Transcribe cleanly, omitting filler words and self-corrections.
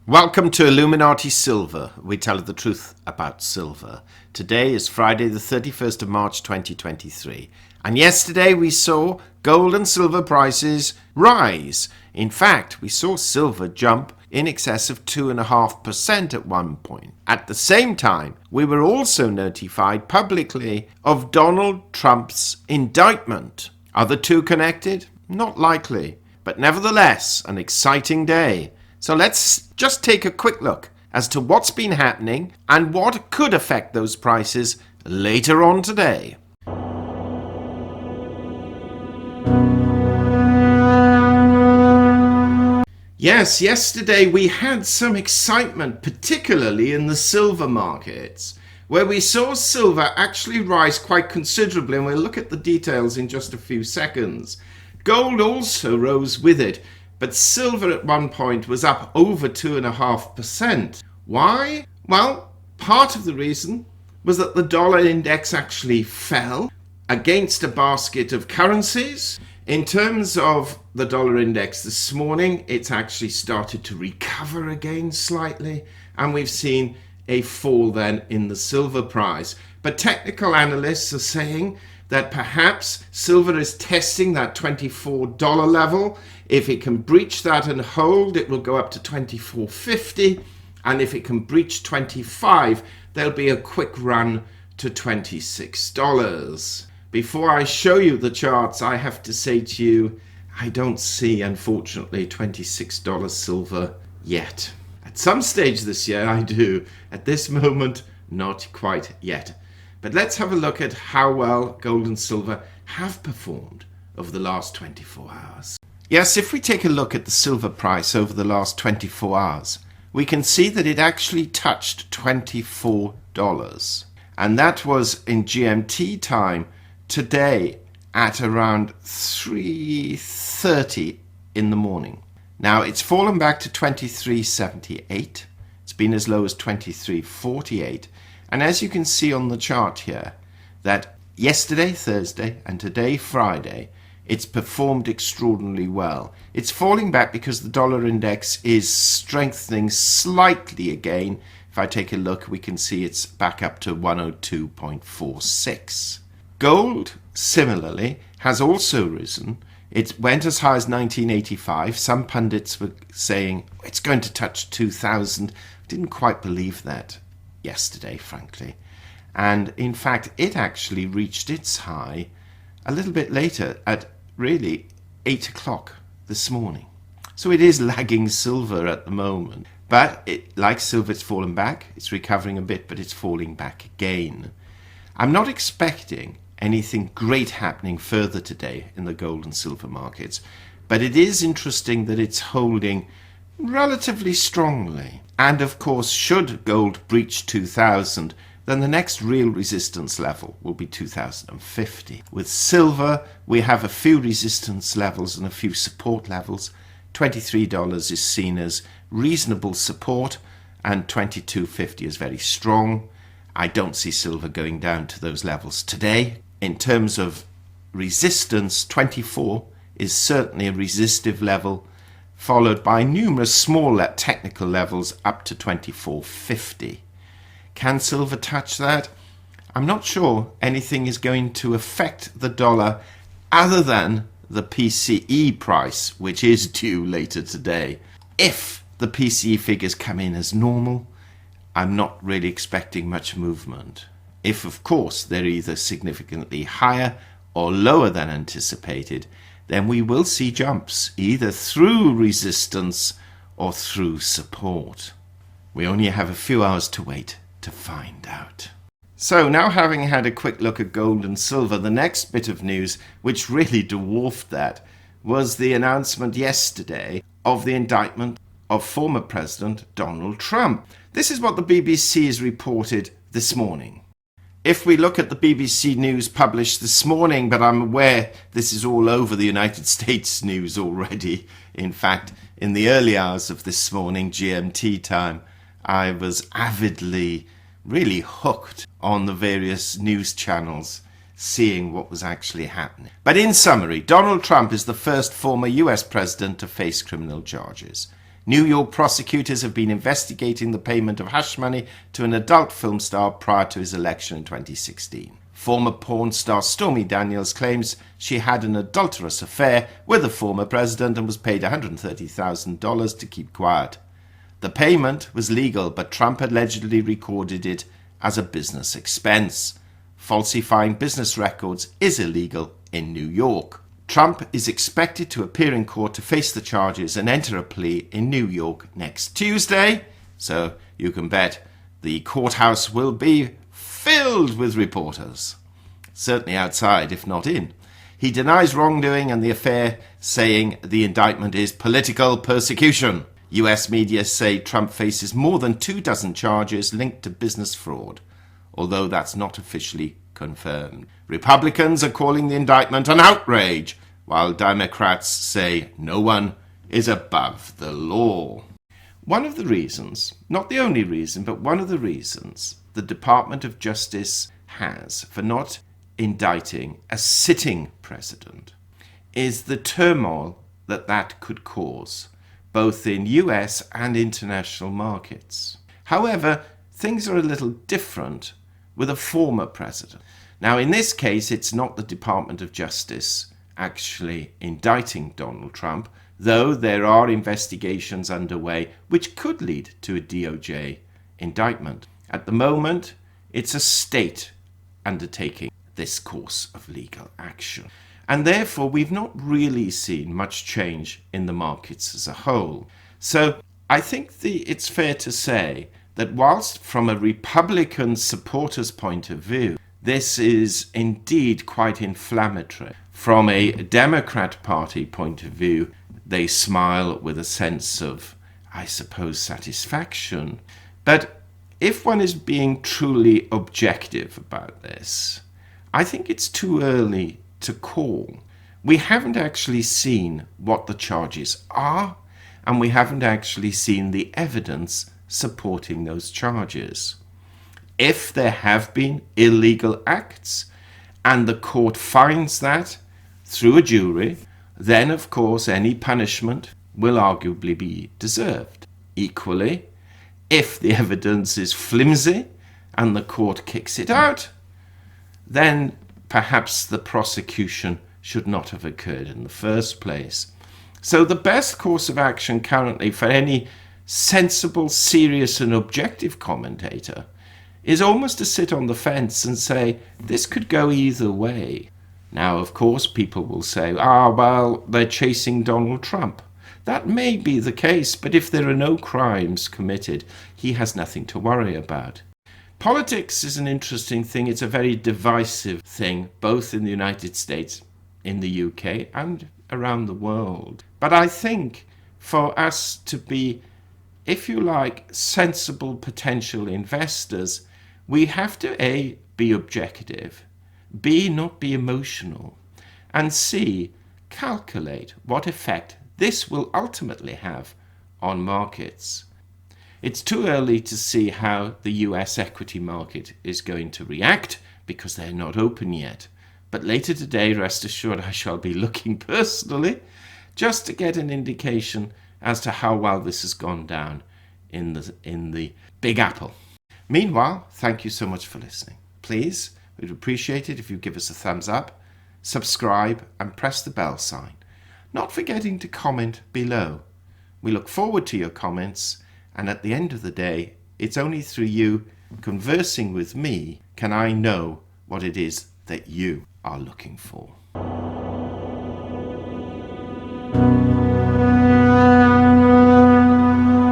Welcome to Illuminati Silver. We tell the truth about silver. Today is Friday the 31st of March 2023. And yesterday we saw gold and silver prices rise. In fact, we saw silver jump in excess of 2.5% at one point. At the same time, we were also notified publicly of Donald Trump's indictment. Are the two connected? Not likely. But nevertheless, an exciting day. So let's just take a quick look as to what's been happening and what could affect those prices later on today. Yes, yesterday we had some excitement, particularly in the silver markets, where we saw silver actually rise quite considerably, and we'll look at the details in just a few seconds. Gold also rose with it. But silver at one point was up over 2.5%. Why? Well, part of the reason was that the dollar index actually fell against a basket of currencies. In terms of the dollar index this morning, it's actually started to recover again slightly, and we've seen a fall then in the silver price. But technical analysts are saying that perhaps silver is testing that $24 level. If it can breach that and hold, it will go up to $24.50. And if it can breach 25, there'll be a quick run to $26. Before I show you the charts, I have to say to you, I don't see, unfortunately, $26 silver yet. At some stage this year, I do. At this moment, not quite yet. But let's have a look at how well gold and silver have performed over the last 24 hours. Yes, if we take a look at the silver price over the last 24 hours, we can see that it actually touched $24. And that was in GMT time today at around 3:30 in the morning. Now it's fallen back to 23.78. It's been as low as 23.48. And as you can see on the chart here, that yesterday, Thursday, and today, Friday, it's performed extraordinarily well. It's falling back because the dollar index is strengthening slightly again. If I take a look, we can see it's back up to 102.46. Gold, similarly, has also risen. It went as high as 1985. Some pundits were saying it's going to touch 2000. Didn't quite believe that yesterday, frankly. And in fact, it actually reached its high a little bit later at really 8 o'clock this morning. So it is lagging silver at the moment. But like silver, it's fallen back. It's recovering a bit, but it's falling back again. I'm not expecting anything great happening further today in the gold and silver markets. But it is interesting that it's holding relatively strongly. And of course, should gold breach 2000, then the next real resistance level will be 2050. With silver, we have a few resistance levels and a few support levels. $23 is seen as reasonable support, and $22.50 is very strong. I don't see silver going down to those levels today. In terms of resistance, 24 is certainly a resistive level, followed by numerous smaller technical levels up to 24.50. Can silver touch that? I'm not sure anything is going to affect the dollar other than the PCE price, which is due later today. If the PCE figures come in as normal, I'm not really expecting much movement. If, of course, they're either significantly higher or lower than anticipated, then we will see jumps, either through resistance or through support. We only have a few hours to wait to find out. So now, having had a quick look at gold and silver, the next bit of news, which really dwarfed that, was the announcement yesterday of the indictment of former President Donald Trump. This is what the BBC has reported this morning. If we look at the BBC news published this morning, but I'm aware this is all over the United States news already. In fact, in the early hours of this morning, GMT time, I was avidly, really hooked on the various news channels, seeing what was actually happening. But in summary, Donald Trump is the first former US president to face criminal charges. New York prosecutors have been investigating the payment of hush money to an adult film star prior to his election in 2016. Former porn star Stormy Daniels claims she had an adulterous affair with the former president and was paid $130,000 to keep quiet. The payment was legal, but Trump allegedly recorded it as a business expense. Falsifying business records is illegal in New York. Trump is expected to appear in court to face the charges and enter a plea in New York next Tuesday. So you can bet the courthouse will be filled with reporters. Certainly outside, if not in. He denies wrongdoing and the affair, saying the indictment is political persecution. US media say Trump faces more than 24 charges linked to business fraud, although that's not officially confirmed. Republicans are calling the indictment an outrage, while Democrats say no one is above the law. One of the reasons, not the only reason, but one of the reasons the Department of Justice has for not indicting a sitting president is the turmoil that could cause, both in US and international markets. However, things are a little different with a former president. Now, in this case, it's not the Department of Justice actually indicting Donald Trump, though there are investigations underway which could lead to a DOJ indictment. At the moment, it's a state undertaking this course of legal action. And therefore, we've not really seen much change in the markets as a whole. So I think it's fair to say that whilst from a Republican supporter's point of view, this is indeed quite inflammatory, from a Democrat Party point of view, they smile with a sense of, I suppose, satisfaction. But if one is being truly objective about this, I think it's too early to call. We haven't actually seen what the charges are, and we haven't actually seen the evidence supporting those charges. If there have been illegal acts and the court finds that through a jury, then of course any punishment will arguably be deserved. Equally, if the evidence is flimsy and the court kicks it out, then perhaps the prosecution should not have occurred in the first place. So the best course of action currently for any sensible, serious and objective commentator is almost to sit on the fence and say, this could go either way. Now, of course, people will say, well, they're chasing Donald Trump. That may be the case, but if there are no crimes committed, he has nothing to worry about. Politics is an interesting thing. It's a very divisive thing, both in the United States, in the UK, and around the world. But I think for us to be, if you like, sensible potential investors, we have to A, be objective, B, not be emotional, and C, calculate what effect this will ultimately have on markets. It's too early to see how the US equity market is going to react because they're not open yet. But later today, rest assured, I shall be looking personally just to get an indication as to how well this has gone down in the Big Apple. Meanwhile, thank you so much for listening. Please, we'd appreciate it if you give us a thumbs up, subscribe and press the bell sign. Not forgetting to comment below. We look forward to your comments, and at the end of the day, it's only through you conversing with me can I know what it is that you are looking for.